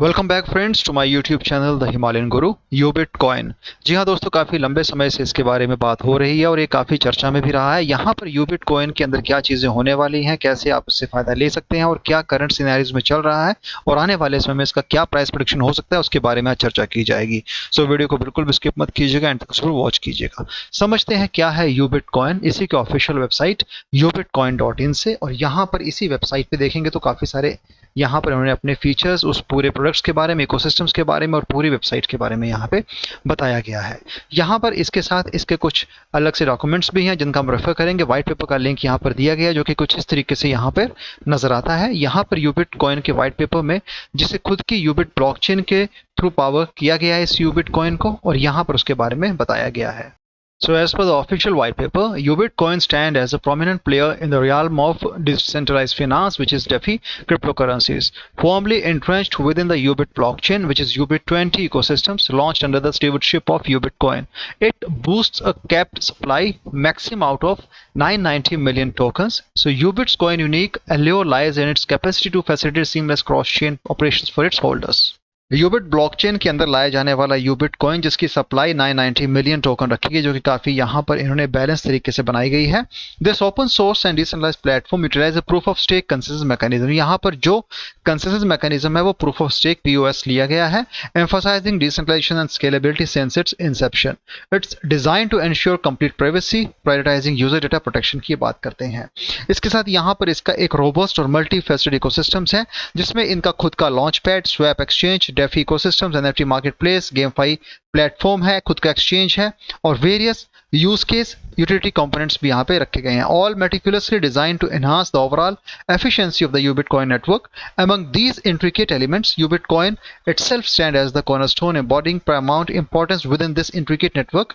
Welcome back friends to my YouTube channel the Himalayan Guru Ubit coin. जी हाँ दोस्तों, काफ़ी लंबे समय से इसके बारे में बात हो रही है और ये काफ़ी चर्चा में भी रहा है। यहाँ पर यूबिट कॉइन के अंदर क्या चीज़ें होने वाली हैं, कैसे आप इससे फ़ायदा ले सकते हैं और क्या करंट सिनेरियोज में चल रहा है और आने वाले समय में इसका क्या प्राइस प्रेडिक्शन हो सकता है, उसके बारे में आज चर्चा की जाएगी। सो वीडियो को बिल्कुल भी स्किप मत कीजिएगा, एंड तक जरूर वॉच कीजिएगा। समझते हैं क्या है यूबिट कॉइन, इसी के ऑफिशियल वेबसाइट ubitcoin.in से। और यहाँ पर इसी वेबसाइट पे देखेंगे तो काफ़ी सारे यहाँ पर उन्होंने अपने फीचर्स, उस पूरे प्रोडक्ट्स के बारे में, इकोसिस्टम्स के बारे में और पूरी वेबसाइट के बारे में यहाँ पे बताया गया है। यहाँ पर इसके साथ इसके कुछ अलग से डॉक्यूमेंट्स भी हैं जिनका हम रेफर करेंगे। व्हाइट पेपर का लिंक यहाँ पर दिया गया है जो कि कुछ इस तरीके से यहाँ पर नजर आता है। यहाँ पर यूबिट कॉइन के व्हाइट पेपर में जिसे खुद की यूबिट ब्लॉकचेन के थ्रू पावर किया गया है इस यूबिट कॉइन को, और यहाँ पर उसके बारे में बताया गया है। So as per the official white paper, UBitCoin stand as a prominent player in the realm of decentralized finance, which is DeFi cryptocurrencies. Firmly entrenched within the Ubit blockchain, which is Ubit20 ecosystems, launched under the stewardship of UBitCoin. It boosts a capped supply maximum out of 990 million tokens. So Ubit's coin unique allure lies in its capacity to facilitate seamless cross-chain operations for its holders. Ubit blockchain के अंदर लाया जाने वाला Ubit coin जिसकी supply 990 million token रखी गई, जो कि काफी यहाँ पर इन्होंने बैलेंस तरीके से बनाई गई है। This open source and decentralised platform utilise a proof of stake consensus mechanism. यहाँ पर जो कंसेंसस मैकेनिज्म है वो प्रूफ ऑफ स्टेक POS लिया गया है, emphasising decentralisation and scalability since its inception. It's design to ensure complete privacy, prioritising user data protection की बात करते हैं। इसके साथ यहाँ पर इसका एक रोबस्ट और मल्टी फेस्टेड इकोसिस्टम्स है जिसमें इनका खुद का launch pad, swap exchange, DeFi ecosystems, NFT marketplace, GameFi platform है, खुद का एक्सचेंज है और various use case utility components भी यहाँ पे रखे गए हैं। All meticulously design to enhance the overall efficiency of the Ubitcoin network. Among these intricate elements, Ubitcoin itself stand as the cornerstone, embodying paramount importance within this intricate network.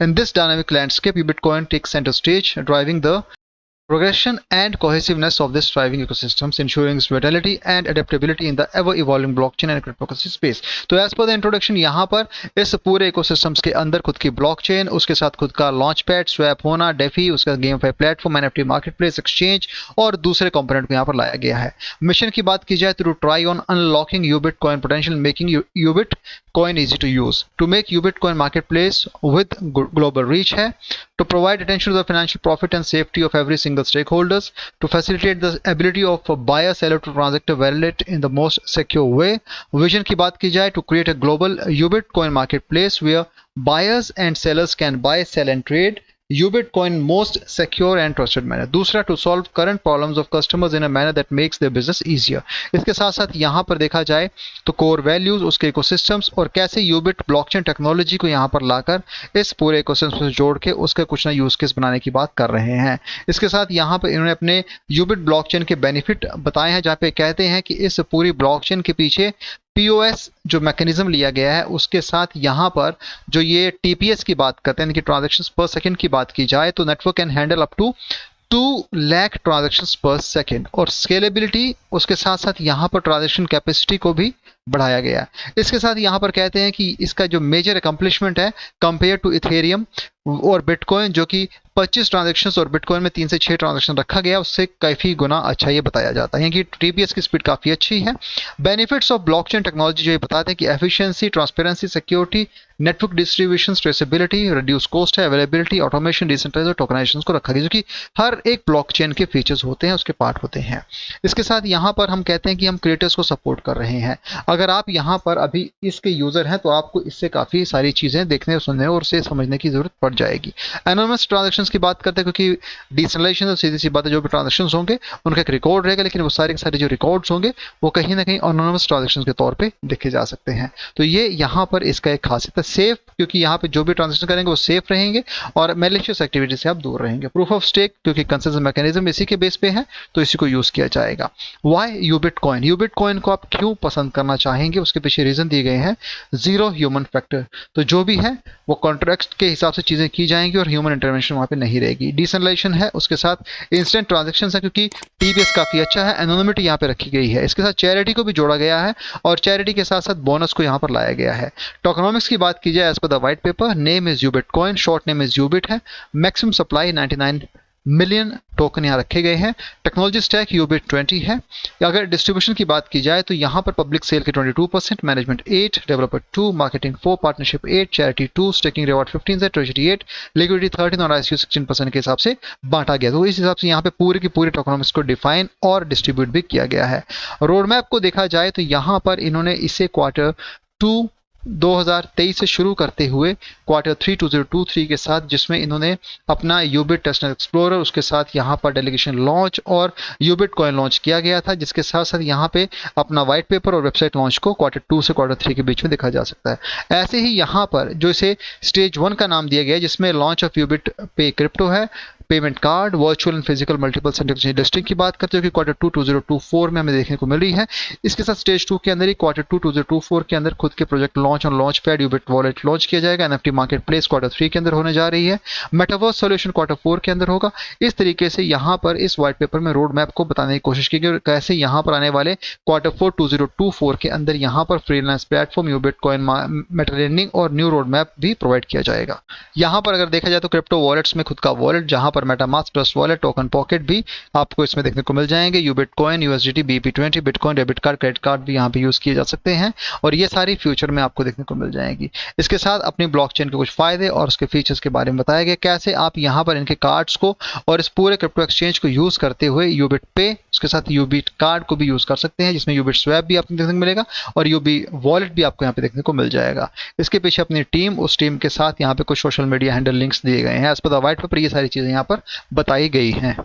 In this dynamic landscape, Ubitcoin takes center stage, driving the progression and cohesiveness of this thriving ecosystems, ensuring its vitality and adaptability in the ever-evolving blockchain and cryptocurrency space. तो as per the introduction, यहाँ पर इस पूरे ecosystems के अंदर खुद की blockchain, उसके साथ खुद का launchpad, swap होना, DeFi, उसका GameFi platform, NFT marketplace, exchange और दूसरे component को यहाँ पर लाया गया है। मिशन की बात की जाए तो try on unlocking Ubitcoin potential, making Ubitcoin easy to use, to make Ubitcoin marketplace with global reach है, to provide attention to the financial profit and safety of every single stakeholders, to facilitate the ability of a buyer seller to transact a wallet in the most secure way. Vision की बात की जाए to create a global Ubitcoin marketplace where buyers and sellers can buy, sell and trade Ubitcoin most secure and trusted manner. दूसरा, to solve current problems of customers in a manner that makes their business easier. इसके साथ साथ यहाँ पर देखा जाए तो core values, उसके ecosystems और कैसे Ubit blockchain टेक्नोलॉजी को यहाँ पर लाकर इस पूरे ecosystems से जोड़ के उसके कुछ ना यूज केस बनाने की बात कर रहे हैं। इसके साथ यहाँ पर इन्होंने अपने Ubit blockchain के बेनिफिट बताए हैं, जहाँ पे कहते हैं कि इस पूरी blockchain के पीछे POS जो मैकेनिज्म लिया गया है, उसके साथ यहाँ पर जो ये TPS की बात करते हैं कि ट्रांजैक्शंस पर सेकंड की बात की जाए तो network can handle up to 2 lakh transactions per second, और स्केलेबिलिटी उसके साथ साथ यहाँ पर ट्रांजैक्शन कैपेसिटी को भी बढ़ाया गया है। इसके साथ यहाँ पर कहते हैं कि इसका जो मेजर अकम्पलिशमेंट है कंपेयर टू इथेरियम और बिटकॉइन, जो कि 25 ट्रांजैक्शंस और बिटकॉइन में 3 से 6 ट्रांजैक्शन रखा गया, उससे काफ़ी गुना अच्छा ये बताया जाता है कि TPS की स्पीड काफ़ी अच्छी है। बेनिफिट्स ऑफ ब्लॉकचेन टेक्नोलॉजी जो ये बताते हैं कि efficiency, transparency, security, network distribution, traceability, reduce cost है, अवेलेबिलिटी, ऑटोमेशन, डिसेंट्रलाइजेशन और टोकनाइजेशन को रखा गया, जो कि हर एक ब्लॉकचेन के फीचर्स होते हैं, उसके पार्ट होते हैं। इसके साथ यहाँ पर हम कहते हैं कि हम क्रिएटर्स को सपोर्ट कर रहे हैं। अगर आप यहाँ पर अभी इसके यूजर हैं तो आपको इससे काफ़ी सारी चीज़ें देखने, सुनने और उसे समझने की जरूरत पड़ जाएगी। एनोनिमस ट्रांजैक्शंस की बात करते हैं क्योंकि डिसेंट्रलाइजेशन तो सीधी सी बात है, जो भी ट्रांजैक्शंस होंगे उनका एक रिकॉर्ड रहेगा, लेकिन वो सारे के सारे जो रिकॉर्ड्स होंगे वो कहीं ना कहीं एनोनिमस ट्रांजैक्शंस के तौर पे देखे जा सकते हैं। तो ये यहाँ पर इसका एक खासियत है। सेफ, क्योंकि यहाँ पे जो भी ट्रांजैक्शन करेंगे वो सेफ रहेंगे और मैलिशियस एक्टिविटी से आप दूर रहेंगे। प्रूफ ऑफ स्टेक, क्योंकि कंसेंसस मैकेनिज्म इसी के बेस पे है तो इसी को यूज किया जाएगा। वाई यूबिटकॉइन, यूबिटकॉइन को आप क्यों पसंद करना चाहेंगे, उसके पीछे रीजन दिए गए हैं। जीरो ह्यूमन फैक्टर, तो जो भी है वो कॉन्ट्रैक्ट के हिसाब से चीजें की जाएंगी और ह्यूमन इंटरवेंशन वहां पे नहीं रहेगी। डिसेंट्रलाइजेशन है, उसके साथ इंस्टेंट ट्रांजैक्शंस है क्योंकि TPS काफी अच्छा है। एनोनिमिटी यहाँ पे रखी गई है, इसके साथ चैरिटी को भी जोड़ा गया है और चैरिटी के साथ साथ बोनस को यहाँ पर लाया गया है। टोकनॉमिक्स की बात की जाए as per the white paper, name is Ubitcoin, short name is Ubit है। मैक्सिमम सप्लाई 99 मिलियन टोकन यहाँ रखे गए हैं। टेक्नोलॉजी स्टैक यूबिट 20 है। अगर डिस्ट्रीब्यूशन की बात की जाए तो यहाँ पर पब्लिक सेल के 22%, management 8, developer 2, marketing 4, partnership 8, charity 2, staking reward 15 से, ट्रेजरी 8, लिक्विडिटी 13 और आईसीयू 16% के हिसाब से बांटा गया। तो इस हिसाब से यहाँ पे पूरे की पूरी टोकनोमिक्स को डिफाइन और डिस्ट्रीब्यूट भी किया गया है। रोड मैप को देखा जाए तो यहाँ पर इन्होंने इसे क्वार्टर 2 2023 से शुरू करते हुए क्वार्टर 3 2023 के साथ, जिसमें इन्होंने अपना यूबिट टेस्टनेट एक्सप्लोरर, उसके साथ यहाँ पर डेलीगेशन लॉन्च और यूबिट कॉइन लॉन्च किया गया था, जिसके साथ साथ यहाँ पे अपना व्हाइट पेपर और वेबसाइट लॉन्च को क्वार्टर 2 से क्वार्टर 3 के बीच में देखा जा सकता है। ऐसे ही यहाँ पर जो इसे स्टेज 1 का नाम दिया गया है, जिसमें लॉन्च ऑफ यूबिट पे क्रिप्टो है, payment card, virtual and physical multiple centre listing की बात करते हो कि क्वार्टर 2 2024 में हमें देखने को मिल रही है। इसके साथ स्टेज 2 के अंदर ही क्वार्टर 2 2024 के अंदर खुद के प्रोजेक्ट लॉन्च और लॉन्च पैड यूबिट वॉलेट लॉन्च किया जाएगा। एनएफटी मार्केट प्लेस क्वार्टर 3 के अंदर होने जा रही है। मेटावर्स सॉल्यूशन क्वार्टर 4 के अंदर होगा। इस तरीके से यहाँ पर इस व्हाइट पेपर में रोड मैप को बताने की कोशिश की गई, कैसे यहाँ पर आने वाले क्वार्टर 4 2024 के अंदर यहाँ पर freelance platform Ubit coin meta learning और न्यू रोड मैप भी प्रोवाइड किया जाएगा। यहाँ पर अगर देखा जाए तो क्रिप्टो वॉलेट्स में खुद का वॉलेट, जहाँ पर MetaMask, Trust Wallet, Token Pocket भी आपको इसमें देखने को मिल जाएंगे। यूबिट कॉइन, यूएसडीटी, बीपी20, bitcoin, debit card, credit card भी यहाँ पे यूज किए जा सकते हैं और ये सारी फ्यूचर में आपको देखने को मिल जाएंगी। इसके साथ अपनी ब्लॉकचेन के कुछ फायदे और उसके फीचर्स के बारे में बताया गया, कैसे आप यहाँ पर इनके कार्ड्स को और इस पूरे क्रिप्टो एक्सचेंज को यूज करते हुए यूबिट पे, उसके साथ यूबिट कार्ड को भी यूज कर सकते हैं, जिसमें यूबिट स्वैप भी आपको देखने को मिलेगा और यूबी वॉलेट भी आपको यहाँ पे देखने को मिल जाएगा। इसके पीछे अपनी टीम, उस टीम के साथ यहाँ पे कुछ सोशल मीडिया हैंडल लिंक्स दिए गए हैं। As per the white paper ये सारी चीजें यहाँ पर बताई गई हैं।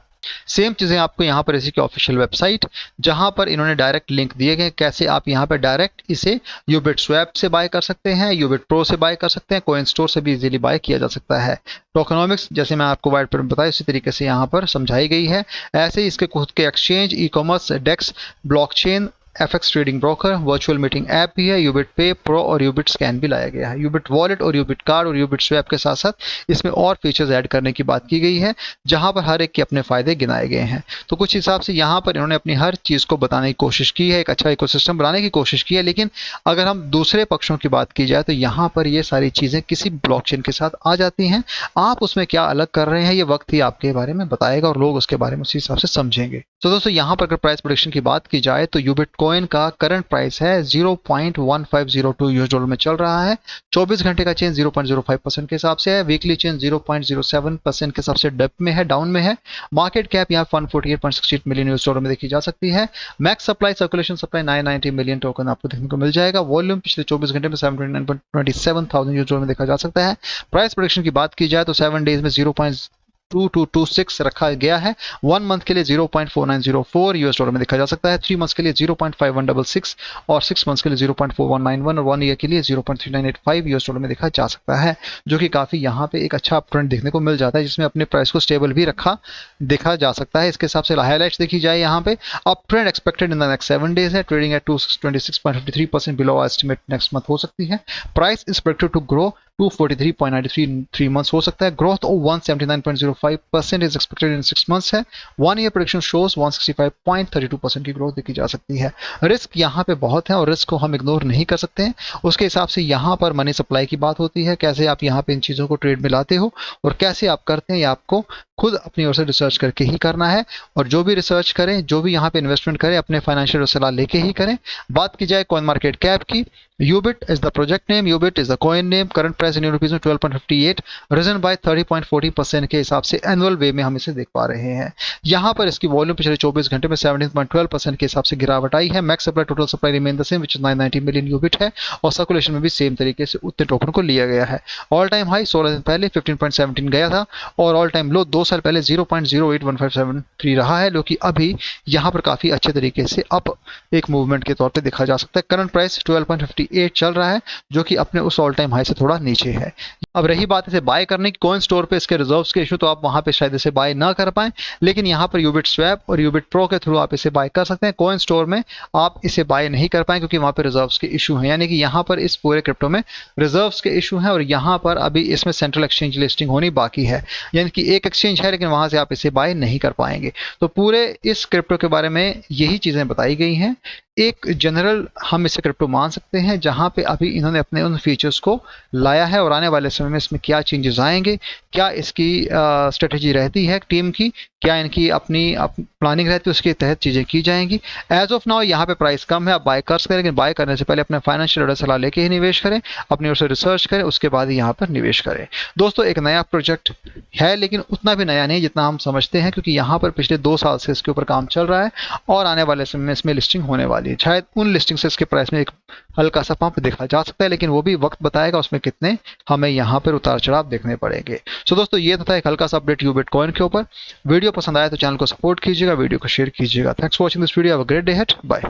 सेम चीज़ें आपको यहाँ पर इसी की ऑफिशियल वेबसाइट, जहाँ पर इन्होंने डायरेक्ट लिंक दिए गए, कैसे आप यहाँ पर डायरेक्ट इसे यूबिट स्वैप से बाय कर सकते हैं, यूबिट प्रो से बाय कर सकते हैं, कोइन स्टोर से भी इजीली बाय किया जा सकता है। टोकनोमिक्स जैसे मैं आपको व्हाइट पेपर में बताया इसी तरीके से यहाँ पर समझाई गई है। ऐसे ही इसके खुद के exchange, e commerce, DEX, blockchain, FX trading broker, virtual meeting app भी है, यूबिट पे प्रो और यूबिट स्कैन भी लाया गया है। यूबिट वॉलेट और यूबिट कार्ड और यूबिट स्वैप के साथ साथ इसमें और फीचर्स ऐड करने की बात की गई है, जहां पर हर एक के अपने फायदे गिनाए गए हैं। तो कुछ हिसाब से यहाँ पर इन्होंने अपनी हर चीज़ को बताने की कोशिश की है, एक अच्छा इकोसिस्टम बनाने की कोशिश की है। लेकिन अगर हम दूसरे पक्षों की बात की जाए तो यहाँ पर ये सारी चीज़ें किसी ब्लॉकचेन के साथ आ जाती हैं। आप उसमें क्या अलग कर रहे हैं, ये वक्त ही आपके बारे में बताएगा और लोग उसके बारे में उसी हिसाब से समझेंगे। तो दोस्तों यहाँ पर अगर प्राइस प्रेडिक्शन की बात की जाए तो यूबिट कॉइन का करंट प्राइस है 0.1502 यूएस डॉलर में चल रहा है। 24 घंटे का चेंज 0.05% के हिसाब से है। वीकली चेंज 0.07% के हिसाब से डिप में है, डाउन में है। मार्केट कैप यहाँ 148.68 मिलियन यूएस डॉलर में देखी जा सकती है। Max supply, circulation supply 990 million token आपको देखने को मिल जाएगा। वॉल्यूम पिछले 24 घंटे में 729.27,000 यूएस डॉलर में देखा जा सकता है। प्राइस प्रेडिक्शन की बात की जाए तो 7 डेज में 0.2226 रखा गया है। 1 मंथ के लिए 0.4904 यूएस डॉलर में देखा जा सकता है। 3 मंथ्स के लिए 0.5166 और 6 मंथ्स के लिए 0.4191 और 1 ईयर के लिए 0.3985 यूएस डॉलर में देखा जा सकता है, जो कि काफी यहाँ पे एक अच्छा अपट्रेंड देखने को मिल जाता है, जिसमें अपने प्राइस को स्टेबल भी रखा देखा जा सकता है। इसके हिसाब से हाईलाइट्स देखी जाए यहाँ पे uptrend expected in the next 7 days है। Trading at 26.53% below estimate next month हो सकती है। Price is expected to grow 243.93 months हो सकता है। Growth of 179.05% is expected in 6 months है। 1 ईयर प्रेडिक्शन शोज 165.32% की ग्रोथ देखी जा सकती है। रिस्क यहाँ पे बहुत है और रिस्क को हम इग्नोर नहीं कर सकते हैं। उसके हिसाब से यहाँ पर मनी सप्लाई की बात होती है, कैसे आप यहाँ पे इन चीज़ों को ट्रेड में लाते हो और कैसे आप करते हैं, ये आपको खुद अपनी ओर से रिसर्च करके ही करना है। और जो भी रिसर्च करें, जो भी यहाँ पे इन्वेस्टमेंट करें, अपने फाइनेंशियल सलाह लेके ही करें। बात की जाए कॉइन मार्केट कैप की, Ubit is the project name, Ubit is the coin name. Current price in rupees में 12.58, रिजन बाय 30.40% के हिसाब से एनुअल वे में हम इसे देख पा रहे हैं। यहाँ पर इसकी वॉल्यूम पिछले 24 घंटे में 17.12% के हिसाब से गिरावट आई है। Max supply, total supply remain the same which is 990 million Ubit है और सर्कुलेशन में भी सेम तरीके से उतने टोकन को लिया गया है। ऑल टाइम हाई 16 दिन पहले 15.17 गया था और ऑल टाइम लो 2 साल पहले 0.081573 रहा है, जो कि अभी यहाँ पर काफी अच्छे तरीके से अप एक मूवमेंट के तौर पे देखा जा सकता है। करंट प्राइस 12.58 चल रहा है, जो कि अपने उस ऑल टाइम हाई से थोड़ा नीचे है। अब रही बात इसे बाय करने की, कॉइन स्टोर पे इसके रिजर्व्स के इशू, तो आप वहां पे शायद इसे बाय ना कर पाएं, लेकिन यहाँ पर यूबिट स्वैप और यूबिट प्रो के थ्रू आप इसे बाय कर सकते हैं। कॉइन स्टोर में आप इसे बाय नहीं कर पाए क्योंकि वहां पे रिजर्व्स के इशू हैं, यानी कि यहाँ पर इस पूरे क्रिप्टो में रिजर्व्स के इशू हैं और यहाँ पर अभी इसमें सेंट्रल एक्सचेंज लिस्टिंग होनी बाकी है, यानी कि एक एक्सचेंज है लेकिन वहां से आप इसे बाय नहीं कर पाएंगे। तो पूरे इस क्रिप्टो के बारे में यही चीजें बताई गई हैं। एक जनरल हम इसे क्रिप्टो मान सकते हैं, जहां पे अभी इन्होंने अपने उन फीचर्स को लाया है और आने वाले समय में इसमें क्या चेंजेस आएंगे, क्या इसकी स्ट्रेटेजी रहती है टीम की, क्या इनकी अपनी प्लानिंग रहती है, उसके तहत चीज़ें की जाएंगी। एज ऑफ नाउ यहाँ पे प्राइस कम है, आप बाय कर सकते हैं, लेकिन बाय करने से पहले अपने फाइनेंशियल एडवाइजर सलाह लेके ही निवेश करें, अपनी ओर से रिसर्च करें, उसके बाद ही यहाँ पर निवेश करें। दोस्तों एक नया प्रोजेक्ट है, लेकिन उतना भी नया नहीं जितना हम समझते हैं, क्योंकि यहाँ पर पिछले 2 साल से इसके ऊपर काम चल रहा है और आने वाले समय में इसमें लिस्टिंग होने वाली है। शायद उन लिस्टिंग से इसके प्राइस में एक हल्का सा पंप देखा जा सकता है, लेकिन वो भी वक्त बताएगा उसमें कितने हमें यहाँ पर उतार चढ़ाव देखने पड़ेंगे। सो दोस्तों ये था एक हल्का सा अपडेट यूबिट कॉइन के ऊपर। वीडियो पसंद आया तो चैनल को सपोर्ट कीजिएगा, वीडियो को शेयर कीजिएगा। Thanks for watching this video, have a great day ahead, bye.